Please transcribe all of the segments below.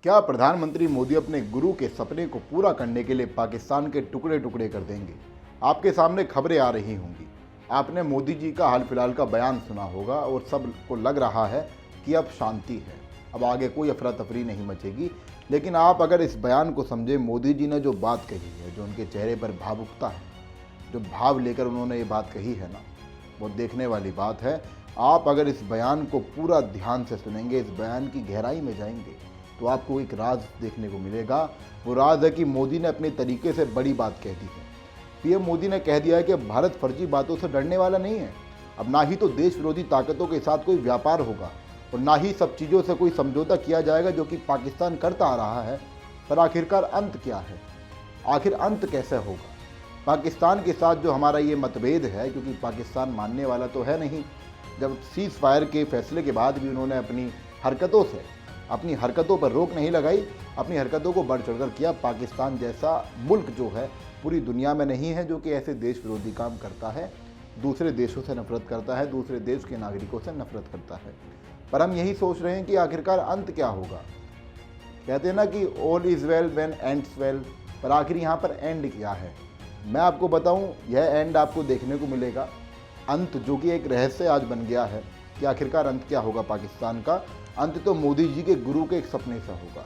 क्या प्रधानमंत्री मोदी अपने गुरु के सपने को पूरा करने के लिए पाकिस्तान के टुकड़े टुकड़े कर देंगे? आपके सामने खबरें आ रही होंगी। आपने मोदी जी का हाल फिलहाल का बयान सुना होगा और सबको लग रहा है कि अब शांति है, अब आगे कोई अफरा तफरी नहीं मचेगी। लेकिन आप अगर इस बयान को समझे, मोदी जी ने जो बात कही है, जो उनके चेहरे पर भावुकता है, जो भाव लेकर उन्होंने ये बात कही है ना, वो देखने वाली बात है। आप अगर इस बयान को पूरा ध्यान से सुनेंगे, इस बयान की गहराई में जाएंगे, तो आपको एक राज देखने को मिलेगा। वो राज है कि मोदी ने अपने तरीके से बड़ी बात कह दी है। पीएम मोदी ने कह दिया है कि भारत फर्जी बातों से डरने वाला नहीं है। अब ना ही तो देश विरोधी ताकतों के साथ कोई व्यापार होगा और ना ही सब चीज़ों से कोई समझौता किया जाएगा जो कि पाकिस्तान करता आ रहा है। पर आखिरकार अंत क्या है? आखिर अंत कैसे होगा? पाकिस्तान के साथ जो हमारा ये मतभेद है, क्योंकि पाकिस्तान मानने वाला तो है नहीं। जब सीज़ फायर के फैसले के बाद भी उन्होंने अपनी हरकतों पर रोक नहीं लगाई, अपनी हरकतों को बढ़ चढ़कर किया। पाकिस्तान जैसा मुल्क जो है पूरी दुनिया में नहीं है जो कि ऐसे देश विरोधी काम करता है, दूसरे देशों से नफरत करता है, दूसरे देश के नागरिकों से नफरत करता है। पर हम यही सोच रहे हैं कि आखिरकार अंत क्या होगा। कहते हैं ना कि all is well when ends well, पर आखिर यहाँ पर एंड क्या है? मैं आपको बताऊँ, यह एंड आपको देखने को मिलेगा। अंत जो कि एक रहस्य आज बन गया है कि आखिरकार अंत क्या होगा पाकिस्तान का। अंत तो मोदी जी के गुरु के एक सपने से होगा।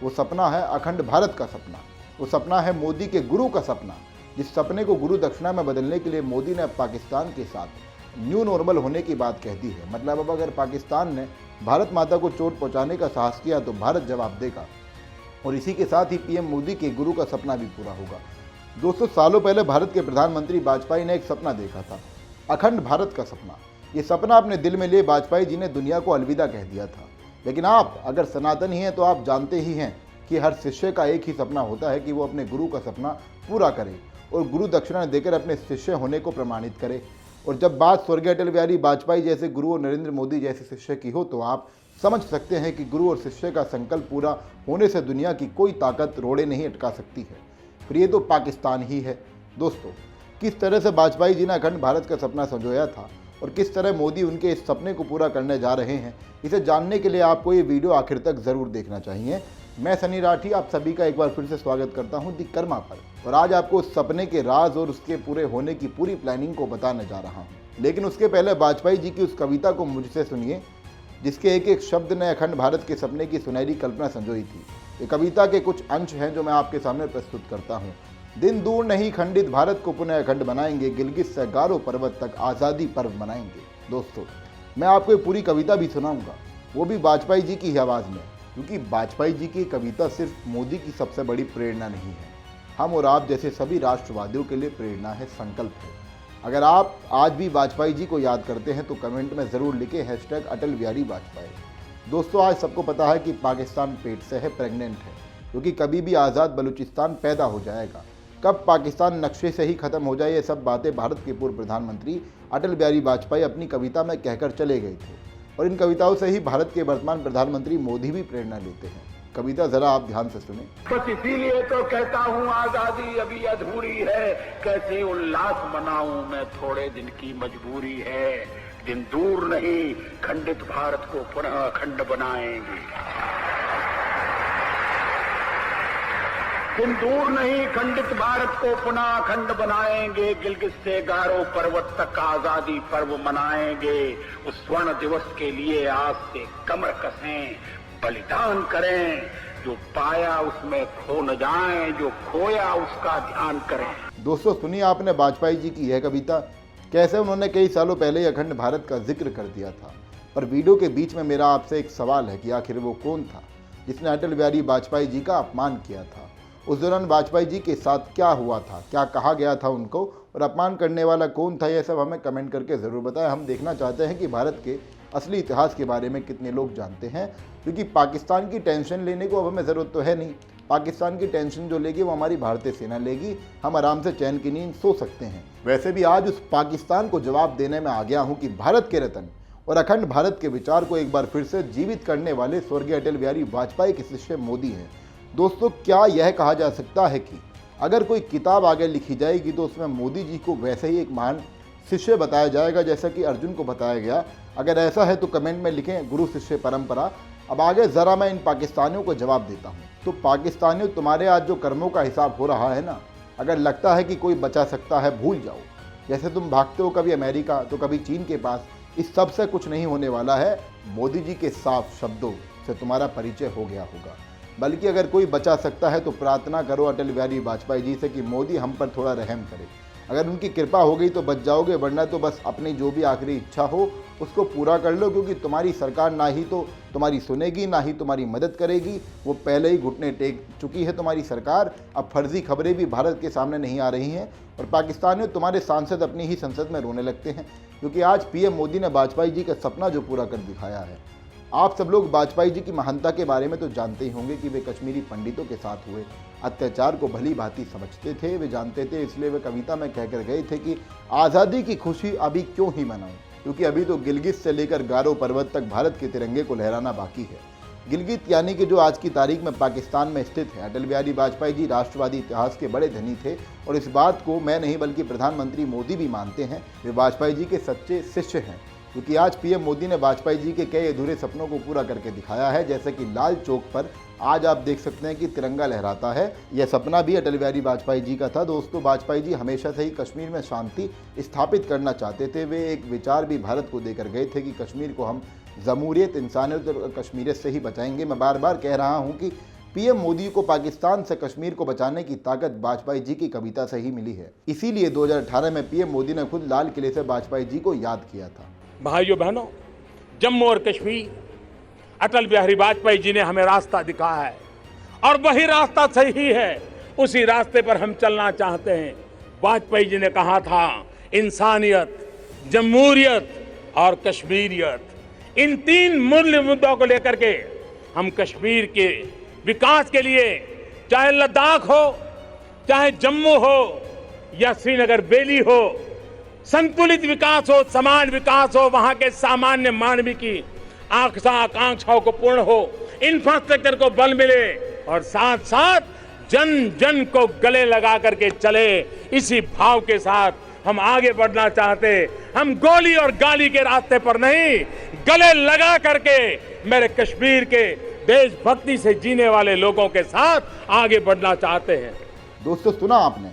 वो सपना है अखंड भारत का सपना, वो सपना है मोदी के गुरु का सपना। जिस सपने को गुरु दक्षिणा में बदलने के लिए मोदी ने पाकिस्तान के साथ न्यू नॉर्मल होने की बात कह दी है। मतलब अब अगर पाकिस्तान ने भारत माता को चोट पहुंचाने का साहस किया तो भारत जवाब देगा, और इसी के साथ ही पीएम मोदी के गुरु का सपना भी पूरा होगा। 200 सालों पहले भारत के प्रधानमंत्री वाजपेयी ने एक सपना देखा था, अखंड भारत का सपना। ये सपना अपने दिल में लिए वाजपेयी जी ने दुनिया को अलविदा कह दिया था। लेकिन आप अगर सनातनी हैं तो आप जानते ही हैं कि हर शिष्य का एक ही सपना होता है कि वो अपने गुरु का सपना पूरा करे और गुरु दक्षिणा देकर अपने शिष्य होने को प्रमाणित करे। और जब बात स्वर्गीय अटल बिहारी वाजपेयी जैसे गुरु और नरेंद्र मोदी जैसे शिष्य की हो तो आप समझ सकते हैं कि गुरु और शिष्य का संकल्प पूरा होने से दुनिया की कोई ताकत रोड़े नहीं अटका सकती है। फिर ये तो पाकिस्तान ही है। दोस्तों, किस तरह से वाजपेयी जी ने अखंड भारत का सपना संजोया था और किस तरह मोदी उनके इस सपने को पूरा करने जा रहे हैं, इसे जानने के लिए आपको ये वीडियो आखिर तक ज़रूर देखना चाहिए। मैं सनी राठी आप सभी का एक बार फिर से स्वागत करता हूं दी कर्मा पर, और आज आपको उस सपने के राज और उसके पूरे होने की पूरी प्लानिंग को बताने जा रहा हूं। लेकिन उसके पहले वाजपेयी जी की उस कविता को मुझसे सुनिए, जिसके एक एक शब्द ने अखंड भारत के सपने की सुनहरी कल्पना संजोई थी। ये कविता के कुछ अंश हैं जो मैं आपके सामने प्रस्तुत करता हूँ। दिन दूर नहीं, खंडित भारत को पुनः अखंड बनाएंगे, गिलगित से गारो पर्वत तक आज़ादी पर्व मनाएंगे। दोस्तों, मैं आपको ये पूरी कविता भी सुनाऊंगा, वो भी वाजपेयी जी की ही आवाज़ में, क्योंकि वाजपेयी जी की कविता सिर्फ मोदी की सबसे बड़ी प्रेरणा नहीं है, हम और आप जैसे सभी राष्ट्रवादियों के लिए प्रेरणा है, संकल्प है। अगर आप आज भी वाजपेयी जी को याद करते हैं तो कमेंट में ज़रूर लिखें #अटल बिहारी वाजपेयी। दोस्तों, आज सबको पता है कि पाकिस्तान पेट से है, प्रेग्नेंट है, क्योंकि कभी भी आज़ाद बलूचिस्तान पैदा हो जाएगा। कब पाकिस्तान नक्शे से ही खत्म हो जाए, ये सब बातें भारत के पूर्व प्रधानमंत्री अटल बिहारी वाजपेयी अपनी कविता में कहकर चले गए थे, और इन कविताओं से ही भारत के वर्तमान प्रधानमंत्री मोदी भी प्रेरणा लेते हैं। कविता जरा आप ध्यान से सुने। बस इसीलिए तो कहता हूँ आजादी अभी अधूरी है, कैसे उल्लास मनाऊं मैं, थोड़े दिन की मजबूरी है। दिन दूर नहीं, खंडित भारत को पुनः अखंड बनाएंगे। दिन दूर नहीं, खंडित भारत को पुनः अखंड बनाएंगे, गिलगित से गारो पर्वत तक आजादी पर्व मनाएंगे। उस स्वर्ण दिवस के लिए आज से कमर कसें, बलिदान करें, जो पाया उसमें खो न जाएं, जो खोया उसका ध्यान करें। दोस्तों, सुनिए आपने वाजपेयी जी की यह कविता, कैसे उन्होंने कई सालों पहले ही अखंड भारत का जिक्र कर दिया था। पर वीडियो के बीच में मेरा आपसे एक सवाल है कि आखिर वो कौन था जिसने अटल बिहारी वाजपेयी जी का अपमान किया था? उस दौरान वाजपेयी जी के साथ क्या हुआ था, क्या कहा गया था उनको, और अपमान करने वाला कौन था? यह सब हमें कमेंट करके ज़रूर बताएं। हम देखना चाहते हैं कि भारत के असली इतिहास के बारे में कितने लोग जानते हैं, क्योंकि पाकिस्तान की टेंशन लेने को अब हमें ज़रूरत तो है नहीं। पाकिस्तान की टेंशन जो लेगी वो हमारी भारतीय सेना लेगी, हम आराम से चैन की नींद सो सकते हैं। वैसे भी आज उस पाकिस्तान को जवाब देने में आ गया हूँ कि भारत के रत्न और अखंड भारत के विचार को एक बार फिर से जीवित करने वाले स्वर्गीय अटल बिहारी वाजपेयी के शिष्य मोदी हैं। दोस्तों, क्या यह कहा जा सकता है कि अगर कोई किताब आगे लिखी जाएगी तो उसमें मोदी जी को वैसे ही एक महान शिष्य बताया जाएगा जैसा कि अर्जुन को बताया गया? अगर ऐसा है तो कमेंट में लिखें गुरु शिष्य परंपरा, अब आगे ज़रा मैं इन पाकिस्तानियों को जवाब देता हूँ। तो पाकिस्तानियों, तुम्हारे आज जो कर्मों का हिसाब हो रहा है ना, अगर लगता है कि कोई बचा सकता है, भूल जाओ। जैसे तुम भागते हो कभी अमेरिका तो कभी चीन के पास, इस सब से कुछ नहीं होने वाला है। मोदी जी के साफ शब्दों से तुम्हारा परिचय हो गया होगा। बल्कि अगर कोई बचा सकता है तो प्रार्थना करो अटल बिहारी वाजपेयी जी से कि मोदी हम पर थोड़ा रहम करे। अगर उनकी कृपा हो गई तो बच जाओगे, वरना तो बस अपनी जो भी आखिरी इच्छा हो उसको पूरा कर लो, क्योंकि तुम्हारी सरकार ना ही तो तुम्हारी सुनेगी, ना ही तुम्हारी मदद करेगी। वो पहले ही घुटने टेक चुकी है तुम्हारी सरकार। अब फर्जी खबरें भी भारत के सामने नहीं आ रही हैं और पाकिस्तानियों, तुम्हारे सांसद अपनी ही संसद में रोने लगते हैं, क्योंकि आज पीएम मोदी ने वाजपेयी जी का सपना जो पूरा कर दिखाया है। आप सब लोग वाजपेयी जी की महानता के बारे में तो जानते ही होंगे कि वे कश्मीरी पंडितों के साथ हुए अत्याचार को भली भांति समझते थे, वे जानते थे। इसलिए वे कविता में कहकर गए थे कि आज़ादी की खुशी अभी क्यों ही मनाऊं, क्योंकि अभी तो गिलगित से लेकर गारो पर्वत तक भारत के तिरंगे को लहराना बाकी है। गिलगित यानी कि जो आज की तारीख में पाकिस्तान में स्थित है। अटल बिहारी वाजपेयी जी राष्ट्रवादी इतिहास के बड़े धनी थे और इस बात को मैं नहीं बल्कि प्रधानमंत्री मोदी भी मानते हैं। वे वाजपेयी जी के सच्चे शिष्य हैं, क्योंकि आज पीएम मोदी ने वाजपेयी जी के कई अधूरे सपनों को पूरा करके दिखाया है। जैसे कि लाल चौक पर आज आप देख सकते हैं कि तिरंगा लहराता है। यह सपना भी अटल बिहारी वाजपेयी जी का था। दोस्तों, वाजपेयी जी हमेशा से ही कश्मीर में शांति स्थापित करना चाहते थे। वे एक विचार भी भारत को देकर गए थे कि कश्मीर को हम जमहूरियत, इंसानियत और कश्मीरियत से ही बचाएंगे। मैं बार बार कह रहा हूँ कि पीएम मोदी को पाकिस्तान से कश्मीर को बचाने की ताकत वाजपेयी जी की कविता से ही मिली है। इसीलिए 2018 में पीएम मोदी ने खुद लाल किले से वाजपेयी जी को याद किया था। भाइयों बहनों, जम्मू और कश्मीर अटल बिहारी वाजपेयी जी ने हमें रास्ता दिखाया है और वही रास्ता सही है। उसी रास्ते पर हम चलना चाहते हैं। वाजपेयी जी ने कहा था, इंसानियत, जमहूरियत और कश्मीरियत, इन तीन मूल्य मुद्दों को लेकर के हम कश्मीर के विकास के लिए, चाहे लद्दाख हो, चाहे जम्मू हो या श्रीनगर वैली हो, संतुलित विकास हो, समान विकास हो, वहां के सामान्य मानवी की आकांक्षाओं को पूर्ण हो, इंफ्रास्ट्रक्चर को बल मिले और साथ साथ जन जन को गले लगा करके चले। इसी भाव के साथ हम आगे बढ़ना चाहते। हम गोली और गाली के रास्ते पर नहीं, गले लगा करके मेरे कश्मीर के देशभक्ति से जीने वाले लोगों के साथ आगे बढ़ना चाहते हैं। दोस्तों, सुना आपने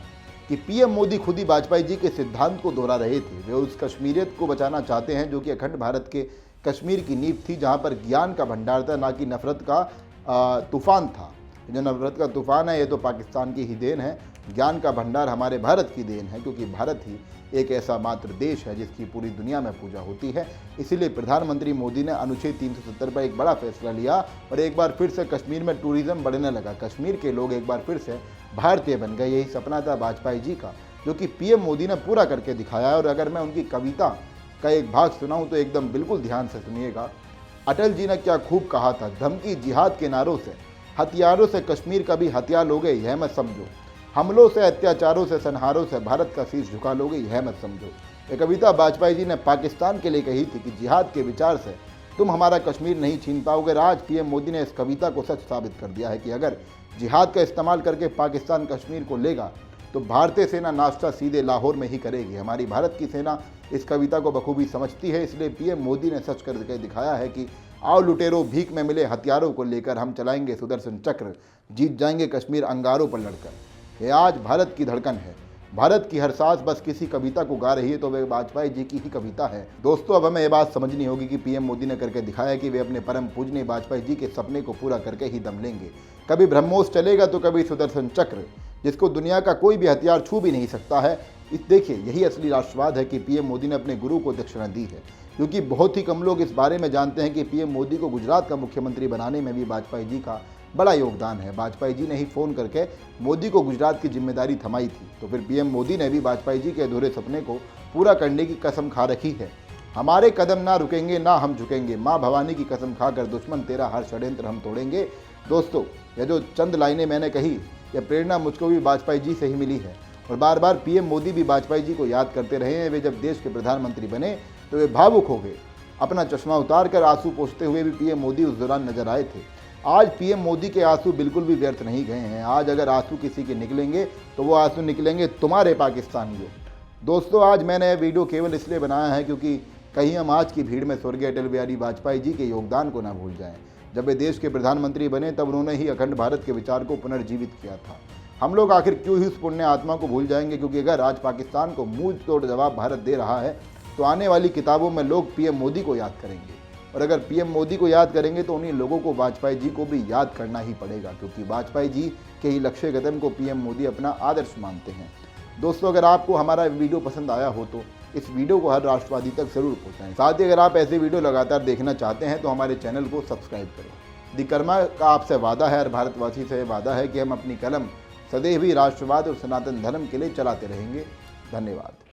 कि पीएम मोदी खुद ही वाजपेयी जी के सिद्धांत को दोहरा रहे थे। वे उस कश्मीरियत को बचाना चाहते हैं जो कि अखंड भारत के कश्मीर की नींव थी, जहां पर ज्ञान का भंडार था, ना कि नफरत का तूफान था। जो नफरत का तूफान है ये तो पाकिस्तान की ही देन है। ज्ञान का भंडार हमारे भारत की देन है, क्योंकि भारत ही एक ऐसा मात्र देश है जिसकी पूरी दुनिया में पूजा होती है। इसीलिए प्रधानमंत्री मोदी ने अनुच्छेद 370 पर एक बड़ा फैसला लिया और एक बार फिर से कश्मीर में टूरिज्म बढ़ने लगा। कश्मीर के लोग एक बार फिर से भारतीय बन गए। यही सपना था वाजपेयी जी का, जो कि पीएम मोदी ने पूरा करके दिखाया है। और अगर मैं उनकी कविता का एक भाग सुनाऊं तो एकदम बिल्कुल ध्यान से सुनिएगा। अटल जी ने क्या खूब कहा था, धमकी जिहाद के नारों से, हथियारों से कश्मीर का भी हथियार लोगे, यह मत समझो। हमलों से, अत्याचारों से, संहारों से भारत का शीश झुका लोगे, यह मत समझो। ये कविता वाजपेयी जी ने पाकिस्तान के लिए कही थी कि जिहाद के विचार से तुम हमारा कश्मीर नहीं छीन पाओगे। आज पीएम मोदी ने इस कविता को सच साबित कर दिया है कि अगर जिहाद का इस्तेमाल करके पाकिस्तान कश्मीर को लेगा तो भारतीय सेना नाश्ता सीधे लाहौर में ही करेगी। हमारी भारत की सेना इस कविता को बखूबी समझती है। इसलिए पीएम मोदी ने सच करके दिखाया है कि आओ लुटेरों, भीख में मिले हथियारों को लेकर हम चलाएंगे सुदर्शन चक्र, जीत जाएंगे कश्मीर अंगारों पर लड़कर। ये आज भारत की धड़कन है। भारत की हर सांस बस किसी कविता को गा रही है तो वे वाजपेयी जी की ही कविता है। दोस्तों, अब हमें ये बात समझनी होगी कि पीएम मोदी ने करके दिखाया कि वे अपने परम पूजनीय वाजपेयी जी के सपने को पूरा करके ही दम लेंगे। कभी ब्रह्मोस चलेगा तो कभी सुदर्शन चक्र, जिसको दुनिया का कोई भी हथियार छू भी नहीं सकता है। देखिए, यही असली राष्ट्रवाद है कि पीएम मोदी ने अपने गुरु को दक्षिणा दी है, क्योंकि बहुत ही कम लोग इस बारे में जानते हैं कि पीएम मोदी को गुजरात का मुख्यमंत्री बनाने में भी वाजपेयी जी का बड़ा योगदान है। वाजपेयी जी ने ही फ़ोन करके मोदी को गुजरात की जिम्मेदारी थमाई थी। तो फिर पीएम मोदी ने भी वाजपेयी जी के अधूरे सपने को पूरा करने की कसम खा रखी है। हमारे कदम ना रुकेंगे, ना हम झुकेंगे, माँ भवानी की कसम खाकर दुश्मन तेरा हर षड्यंत्र हम तोड़ेंगे। दोस्तों, ये जो चंद लाइनें मैंने कही, यह प्रेरणा मुझको भी वाजपेयी जी से ही मिली है। और बार बार पीएम मोदी भी वाजपेयी जी को याद करते रहे हैं। वे जब देश के प्रधानमंत्री बने तो वे भावुक हो गए। अपना चश्मा उतार कर आंसू पोंछते हुए भी पीएम मोदी उस दौरान नजर आए थे। आज पीएम मोदी के आंसू बिल्कुल भी व्यर्थ नहीं गए हैं। आज अगर आंसू किसी के निकलेंगे तो वो आंसू निकलेंगे तुम्हारे पाकिस्तानियों। दोस्तों, आज मैंने यह वीडियो केवल इसलिए बनाया है क्योंकि कहीं हम आज की भीड़ में स्वर्गीय अटल बिहारी वाजपेयी जी के योगदान को ना भूल जाएं। जब वे देश के प्रधानमंत्री बने तब उन्होंने ही अखंड भारत के विचार को पुनर्जीवित किया था। हम लोग आखिर क्यों ही उस पुण्य आत्मा को भूल जाएंगे, क्योंकि अगर आज पाकिस्तान को मुंह तोड़ जवाब भारत दे रहा है तो आने वाली किताबों में लोग पीएम मोदी को याद करेंगे, और अगर पीएम मोदी को याद करेंगे तो उन्हीं लोगों को वाजपेयी जी को भी याद करना ही पड़ेगा, क्योंकि वाजपेयी जी के ही लक्ष्य कदम को पीएम मोदी अपना आदर्श मानते हैं। दोस्तों, अगर आपको हमारा वीडियो पसंद आया हो तो इस वीडियो को हर राष्ट्रवादी तक जरूर पहुंचाएं। साथ ही अगर आप ऐसे वीडियो लगातार देखना चाहते हैं तो हमारे चैनल को सब्सक्राइब करें। दी कर्मा का आपसे वादा है, हर भारतवासी से वादा है कि हम अपनी कलम सदैव ही राष्ट्रवाद और सनातन धर्म के लिए चलाते रहेंगे। धन्यवाद।